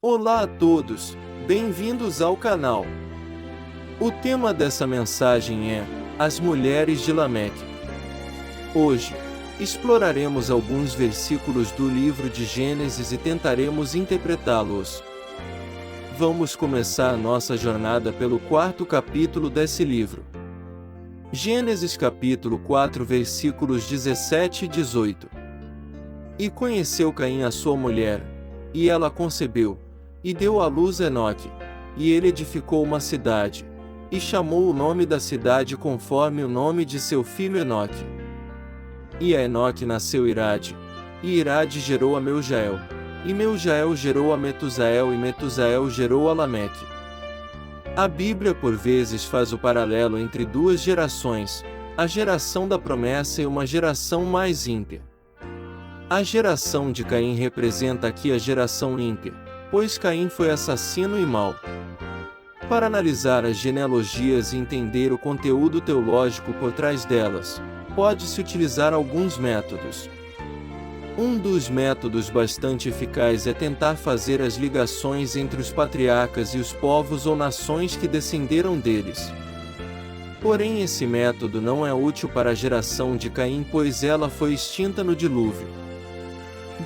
Olá a todos, bem-vindos ao canal. O tema dessa mensagem é As Mulheres de Lameque. Hoje, exploraremos alguns versículos do livro de Gênesis e tentaremos interpretá-los. Vamos começar nossa jornada pelo quarto capítulo desse livro. Gênesis capítulo 4 versículos 17 e 18. E conheceu Caim a sua mulher, e ela concebeu, e deu à luz Enoque, e ele edificou uma cidade, e chamou o nome da cidade conforme o nome de seu filho Enoque. E a Enoque nasceu Irade, e Irade gerou a Meujael, e Meujael gerou a Metusael, e Metusael gerou a Lameque. A Bíblia por vezes faz o paralelo entre duas gerações, a geração da promessa e uma geração mais ímpia. A geração de Caim representa aqui a geração ímpia, pois Caim foi assassino e mau. Para analisar as genealogias e entender o conteúdo teológico por trás delas, pode-se utilizar alguns métodos. Um dos métodos bastante eficaz é tentar fazer as ligações entre os patriarcas e os povos ou nações que descenderam deles. Porém, esse método não é útil para a geração de Caim, pois ela foi extinta no dilúvio.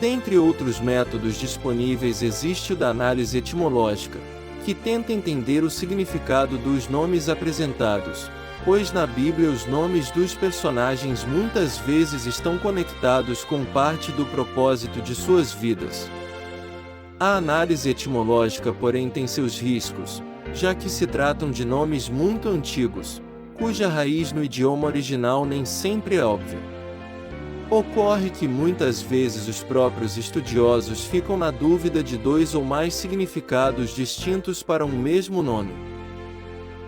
Dentre outros métodos disponíveis existe o da análise etimológica, que tenta entender o significado dos nomes apresentados, pois na Bíblia os nomes dos personagens muitas vezes estão conectados com parte do propósito de suas vidas. A análise etimológica, porém, tem seus riscos, já que se tratam de nomes muito antigos, cuja raiz no idioma original nem sempre é óbvia. Ocorre que muitas vezes os próprios estudiosos ficam na dúvida de dois ou mais significados distintos para um mesmo nome.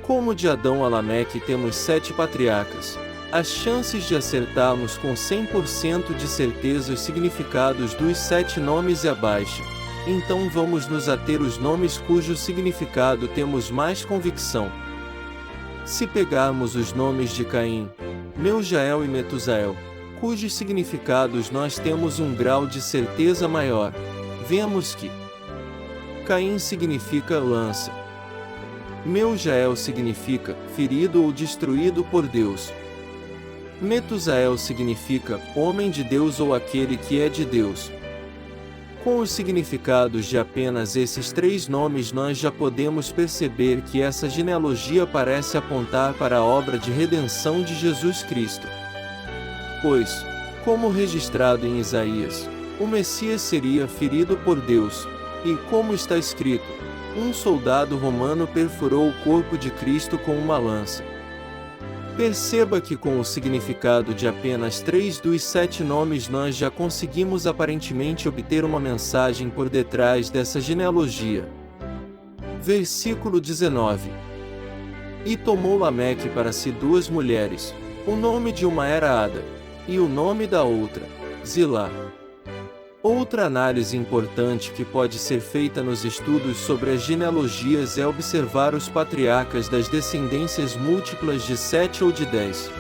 Como de Adão a Lameque temos 7 patriarcas, as chances de acertarmos com 100% de certeza os significados dos 7 nomes é baixa, então vamos nos ater aos nomes cujo significado temos mais convicção. Se pegarmos os nomes de Caim, Meujael e Metusael, cujos significados nós temos um grau de certeza maior, vemos que Caim significa lança, Meujael significa ferido ou destruído por Deus, Metusael significa homem de Deus ou aquele que é de Deus. Com os significados de apenas esses 3 nomes nós já podemos perceber que essa genealogia parece apontar para a obra de redenção de Jesus Cristo. Pois, como registrado em Isaías, o Messias seria ferido por Deus, e como está escrito, um soldado romano perfurou o corpo de Cristo com uma lança. Perceba que com o significado de apenas 3 dos 7 nomes nós já conseguimos aparentemente obter uma mensagem por detrás dessa genealogia. Versículo 19. E tomou Lameque para si 2 mulheres, o nome de uma era Ada, e o nome da outra, Zilá. Outra análise importante que pode ser feita nos estudos sobre as genealogias é observar os patriarcas das descendências múltiplas de 7 ou de 10.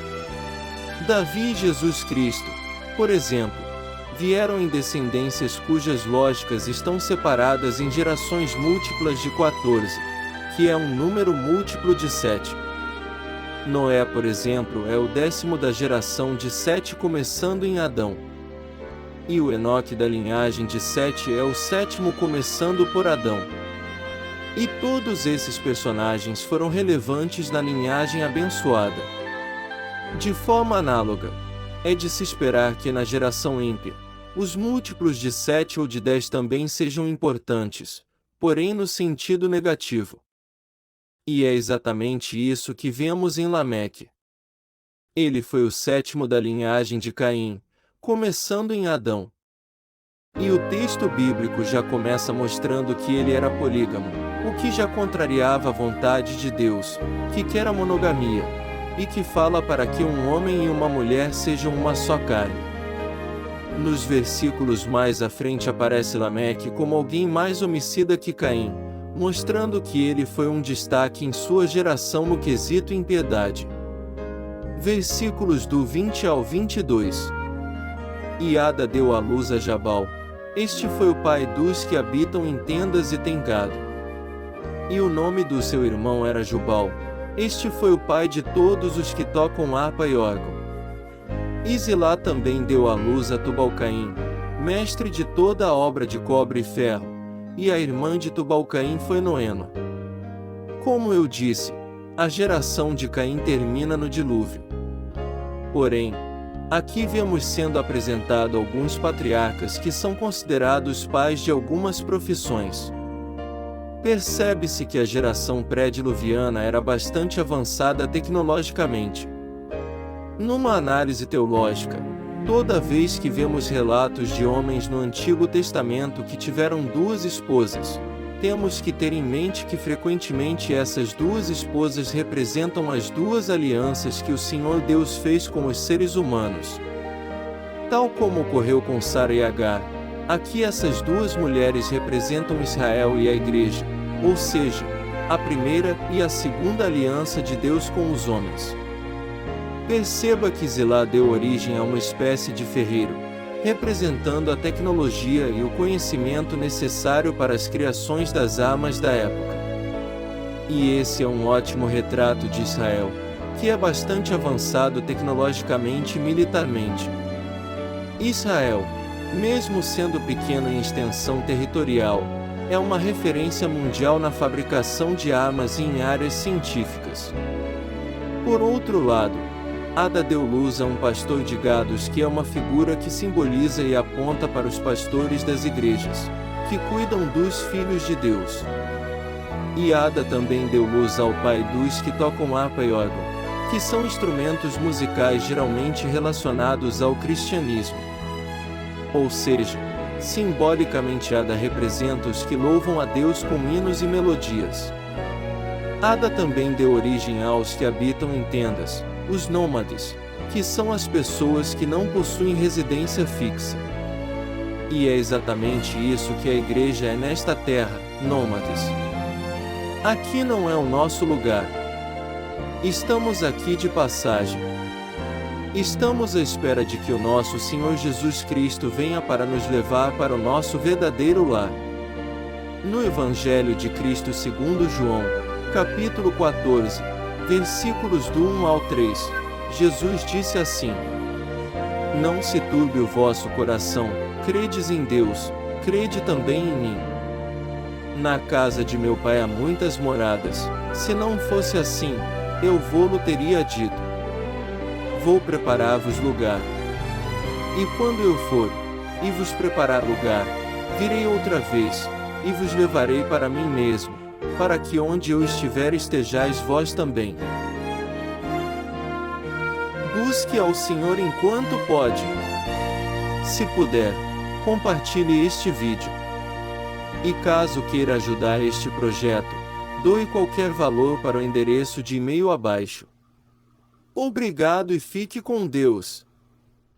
Davi e Jesus Cristo, por exemplo, vieram em descendências cujas lógicas estão separadas em gerações múltiplas de 14, que é um número múltiplo de 7. Noé, por exemplo, é o 10º da geração de 7 começando em Adão. E o Enoque da linhagem de 7 é o 7º começando por Adão. E todos esses personagens foram relevantes na linhagem abençoada. De forma análoga, é de se esperar que na geração ímpia, os múltiplos de 7 ou de 10 também sejam importantes, porém no sentido negativo. E é exatamente isso que vemos em Lameque. Ele foi o 7º da linhagem de Caim, começando em Adão. E o texto bíblico já começa mostrando que ele era polígamo, o que já contrariava a vontade de Deus, que quer a monogamia, e que fala para que um homem e uma mulher sejam uma só carne. Nos versículos mais à frente aparece Lameque como alguém mais homicida que Caim, mostrando que ele foi um destaque em sua geração no quesito impiedade. Versículos do 20 ao 22. E Ada deu à luz a Jabal, Este foi o pai dos que habitam em tendas e têm gado. E o nome do seu irmão era Jubal. Este foi o pai de todos os que tocam harpa e órgão. E Zilá também deu à luz a Tubal-Caim, mestre de toda a obra de cobre e ferro, e a irmã de Tubal-Caim foi Noema. Como eu disse, a geração de Caim termina no dilúvio. Porém, aqui vemos sendo apresentado alguns patriarcas que são considerados pais de algumas profissões. Percebe-se que a geração pré-diluviana era bastante avançada tecnologicamente. Numa análise teológica, toda vez que vemos relatos de homens no Antigo Testamento que tiveram duas esposas, temos que ter em mente que frequentemente essas duas esposas representam as duas alianças que o Senhor Deus fez com os seres humanos. Tal como ocorreu com Sara e Agar, aqui essas duas mulheres representam Israel e a Igreja, ou seja, a primeira e a segunda aliança de Deus com os homens. Perceba que Zilá deu origem a uma espécie de ferreiro, representando a tecnologia e o conhecimento necessário para as criações das armas da época. E esse é um ótimo retrato de Israel, que é bastante avançado tecnologicamente e militarmente. Israel, mesmo sendo pequeno em extensão territorial, é uma referência mundial na fabricação de armas e em áreas científicas. Por outro lado, Ada deu luz a um pastor de gados que é uma figura que simboliza e aponta para os pastores das igrejas, que cuidam dos filhos de Deus. E Ada também deu luz ao pai dos que tocam harpa e órgão, que são instrumentos musicais geralmente relacionados ao cristianismo. Ou seja, simbolicamente Ada representa os que louvam a Deus com hinos e melodias. Ada também deu origem aos que habitam em tendas, os nômades, que são as pessoas que não possuem residência fixa. E é exatamente isso que a igreja é nesta terra, nômades. Aqui não é o nosso lugar. Estamos aqui de passagem. Estamos à espera de que o nosso Senhor Jesus Cristo venha para nos levar para o nosso verdadeiro lar. No Evangelho de Cristo segundo João, capítulo 14, versículos do 1 ao 3, Jesus disse assim: Não se turbe o vosso coração, credes em Deus, crede também em mim. Na casa de meu pai há muitas moradas, se não fosse assim, eu vô-lo teria dito. Vou preparar-vos lugar. E quando eu for, e vos preparar lugar, virei outra vez, e vos levarei para mim mesmo, para que onde eu estiver estejais vós também. Busque ao Senhor enquanto pode. Se puder, compartilhe este vídeo. E caso queira ajudar este projeto, doe qualquer valor para o endereço de e-mail abaixo. Obrigado e fique com Deus.